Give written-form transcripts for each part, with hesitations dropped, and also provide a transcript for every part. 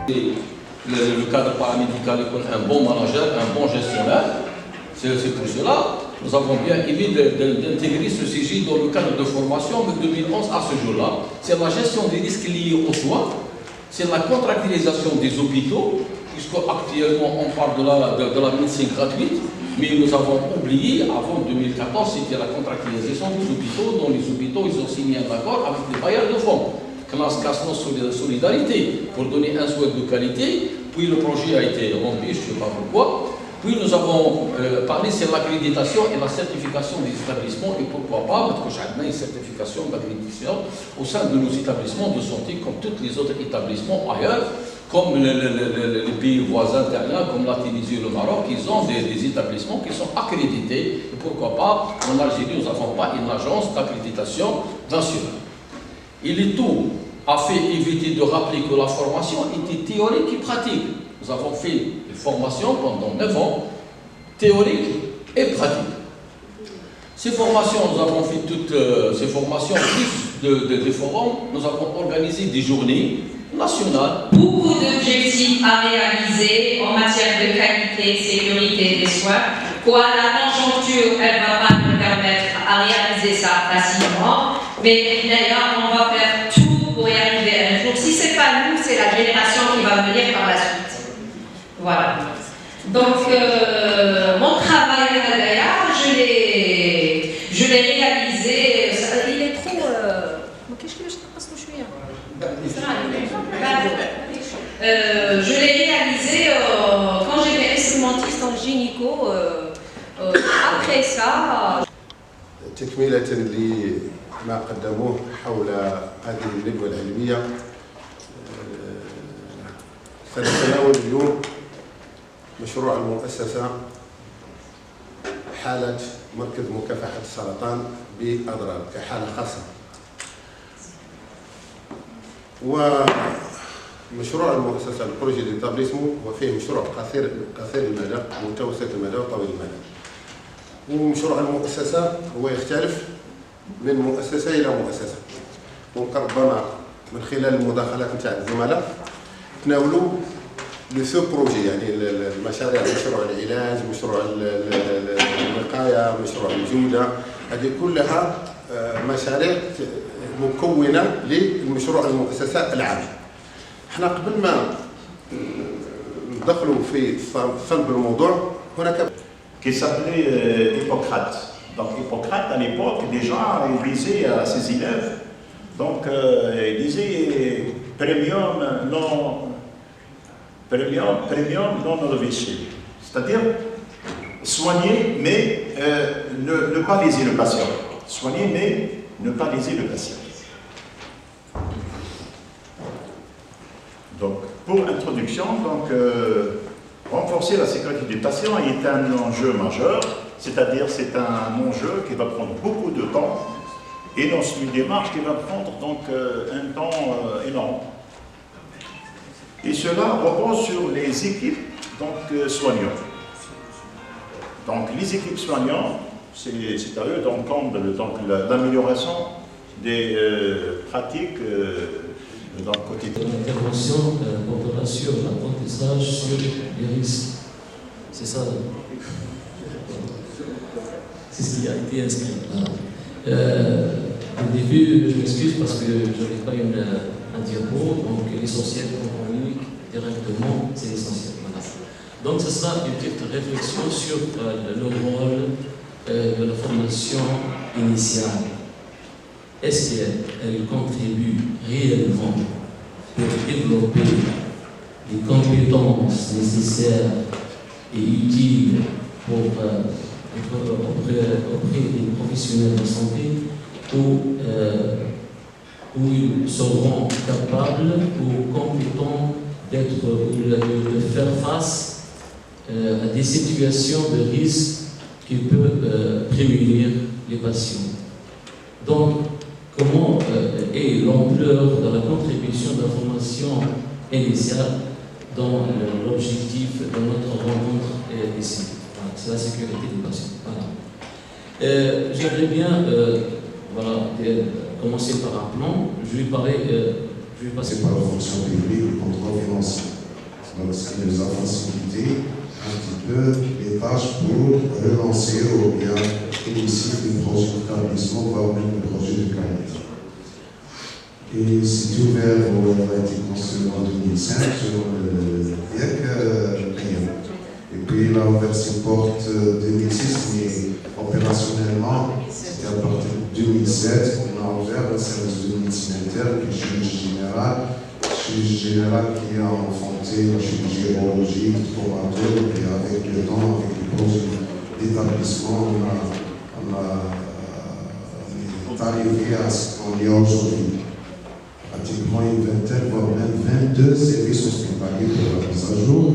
Le cadre paramédical est un bon manager, un bon gestionnaire. C'est pour cela nous avons bien aimé d'intégrer ce CJ dans le cadre de formation de 2011 à ce jour-là. C'est la gestion des risques liés aux soins, c'est la contractualisation des hôpitaux, puisqu'actuellement on parle de la médecine gratuite, mais nous avons oublié, avant 2014, c'était la contractualisation des hôpitaux. Dans les hôpitaux, ils ont signé un accord avec les bailleurs de fonds, classe Casnos Solidarité, pour donner un soin de qualité. Puis le projet a été rempli, je ne sais pas pourquoi. Puis nous avons parlé sur l'accréditation et la certification des établissements, et pourquoi pas mettre une certification d'accréditation au sein de nos établissements de santé, comme tous les autres établissements ailleurs, comme les pays voisins italiens, comme la Tunisie et le Maroc, ils ont des établissements qui sont accrédités. Et pourquoi pas, en Algérie, nous n'avons pas une agence d'accréditation nationale. Et le tout a fait éviter de rappeler que la formation était théorique et pratique. Nous avons fait des formations pendant 9 ans, théoriques et pratiques. Ces formations, nous avons fait toutes ces formations, plus des forums, nous avons organisé des journées nationales. Beaucoup d'objectifs à réaliser en matière de qualité, sécurité des soins. Quoi, la conjoncture, elle ne va pas nous permettre à réaliser ça facilement, mais d'ailleurs, on va faire tout pour y arriver un jour. Si ce n'est pas nous, c'est la génération qui va venir par la suite. Voilà. Donc, mon travail, d'ailleurs, je l'ai réalisé. Il est trop. Je l'ai réalisé quand j'étais instrumentiste en gynéco. Après ça. تكملة لما قدموه حول هذه الندوة العلمية، سنتناول اليوم مشروع المؤسسة حالة مركز مكافحة السرطان بأضرار كحالة خاصة. ومشروع المؤسسة البروجي ديتابليسمو وفيه مشروع قصير المدى متوسط المدى وطويل المدى. ومشروع المؤسسة هو يختلف من مؤسسة إلى مؤسسة. ممكن ربما من خلال المداخلات نتاع الزملاء تناولوا لو سو بروجي، يعني المشاريع، مشروع العلاج، مشروع الوقاية، مشروع الجودة، هذه كلها مشاريع مكونة للمشروع المؤسسة العام. احنا قبل ما ندخلوا في صلب الموضوع هناك qui s'appelait Hippocrate. Donc Hippocrate, à l'époque, déjà, il disait à ses élèves, donc il disait premium non novice, c'est-à-dire soigner mais ne pas léser le patient. Soigner mais ne pas léser le patient. Donc pour introduction, donc renforcer la sécurité du patient est un enjeu majeur, c'est-à-dire c'est un enjeu qui va prendre beaucoup de temps et dans une démarche qui va prendre donc un temps énorme. Et cela repose sur les équipes donc, soignantes. Donc les équipes soignantes, c'est à eux d'encombre l'amélioration des pratiques dans le quotidien. L'intervention portera sur l'apprentissage sur les risques. C'est ça. C'est ce qui a été inscrit. Au début, je m'excuse parce que je n'avais pas un diapo, donc l'essentiel qu'on communique directement, c'est l'essentiel. Voilà. Donc ce sera une petite réflexion sur le rôle de la formation initiale. Est-ce qu'elle contribue réellement pour développer les compétences nécessaires et utiles pour auprès des professionnels de santé où ils seront capables ou compétents de faire face à des situations de risque qui peuvent prémunir les patients. Donc, comment est l'ampleur de la contribution de la formation initiale dans l'objectif de notre rencontre ici? Voilà, c'est la sécurité des patients. Voilà. J'aimerais bien commencer par un plan. Je vais passer par la fonction publique, le contrôle financier. ce qui nous a facilité un petit peu les tâches pour relancer ou bien initier des projets d'établissement, voire même des projets de qualité. Et c'est ouvert a été construit en 2005 sur le DIEC. Et puis la version porte 2006, mais opérationnellement, c'était à partir de 2007 qu'on a ouvert le service de médecine interne, qui est chirurgie générale qui a enfanté la chirurgie urologique, traumatologie, et avec le temps, avec les projets d'établissement, on est arrivé à ce qu'on est aujourd'hui. Pratiquement une vingtaine, voire même 22 services hospitaliers pour la mise à jour.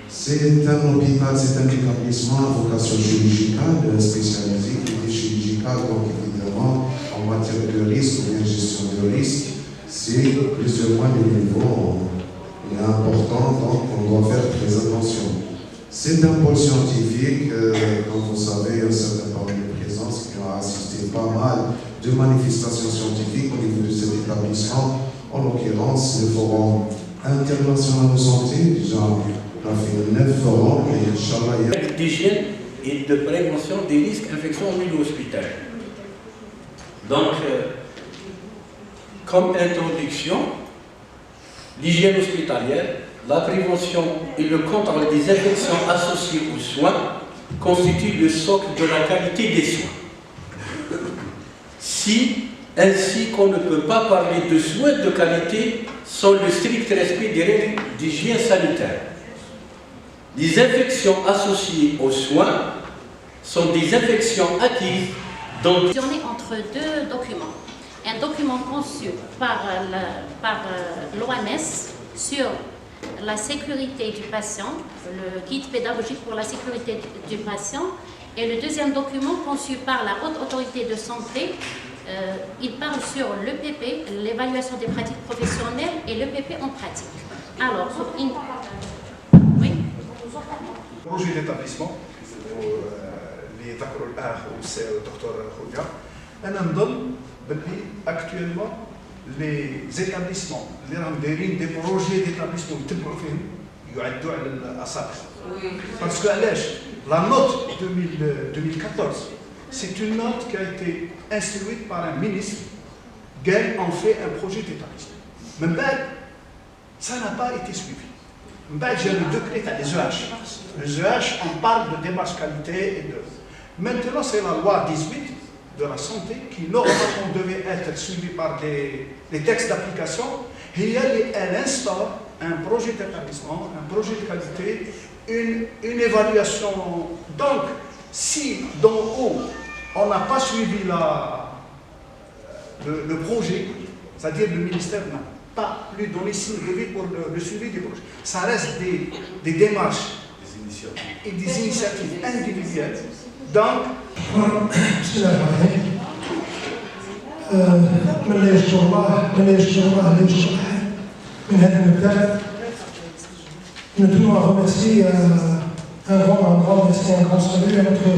C'est un hôpital, c'est un établissement à vocation chirurgicale spécialisé qui est chirurgical, donc évidemment en matière de risque ou bien gestion de risque, c'est plusieurs mois de niveau important, donc on doit faire très attention. C'est un pôle scientifique, comme vous savez, un certain nombre de présences qui ont assisté pas mal de manifestations scientifiques au niveau de cet établissement, en l'occurrence le Forum international de santé, déjà on a fait 9 forums, et Inch'Allah, d'hygiène et de prévention des risques d'infection au milieu hospitalier. Donc, comme introduction, l'hygiène hospitalière, la prévention et le contrôle des infections associées aux soins constituent le socle de la qualité des soins. Ainsi qu'on ne peut pas parler de soins de qualité sans le strict respect des règles d'hygiène sanitaire. Les infections associées aux soins sont des infections acquises dans... Entre deux documents. Un document conçu par l'OMS sur la sécurité du patient, le guide pédagogique pour la sécurité du patient, et le deuxième document conçu par la Haute Autorité de Santé. Il parle sur l'EPP, l'évaluation des pratiques professionnelles, et l'EPP en pratique. Alors, oui. Projet d'établissement, اللي ذكروا الأخ والدكتور خويا، أنا نظن باللي actuellement les établissements اللي راهم دايرين دي بروجي d'établissement يتبعوا فيهم يعدوا على الأصابع. Parce que علاش؟ La note 2014, c'est une note qui a été instruite par un ministre. قال on fait un projet d'établissement. من بعد ça n'a pas été suivi. من بعد j'ai le décret تاع les EH. Les EH, on parle de démarche qualité et de... Maintenant, c'est la loi 18 de la santé qui, normalement, devait être suivie par des textes d'application. Et elle instaure un projet d'établissement, un projet de qualité, une évaluation. Donc, si d'en haut, on n'a pas suivi le projet, c'est-à-dire le ministère n'a pas lui donné signe de vie pour le suivi du projet. Ça reste des démarches et des initiatives individuelles. Donc, بسم الله الرحمن الرحيم. من لا يشكر الله لا يشكر أحد. من هذا المبدأ nous tenons à remercier un grand merci, un grand salut à notre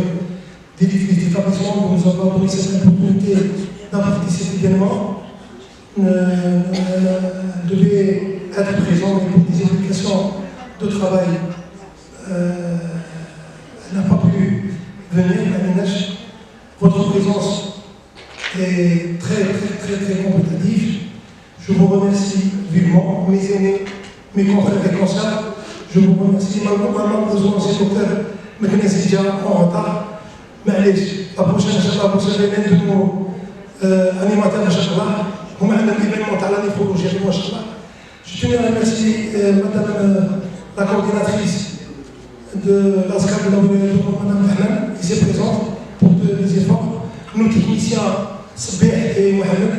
directrice d'établissement pour nous avoir donné cette opportunité d'en participer également. Devait être présent, mais pour des implications de travail, elle n'a pas pu venir. Votre présence est très compétitive. Je vous remercie vivement, mes aînés, mes confrères et consoeurs. Je vous remercie. Malheureusement, ces docteurs me connaissent déjà en retard. Mais allez, la prochaine, Inch'Allah, vous savez, l'un de nos animateurs, Inch'Allah, هم عندنا l'événement تاع la néphrologie, Inch'Allah. Je tenais à remercier Madame la coordinatrice de l'ASCAD, Madame Tahlan, ici présente pour les efforts. Nos techniciens, Sabih et Mohamed.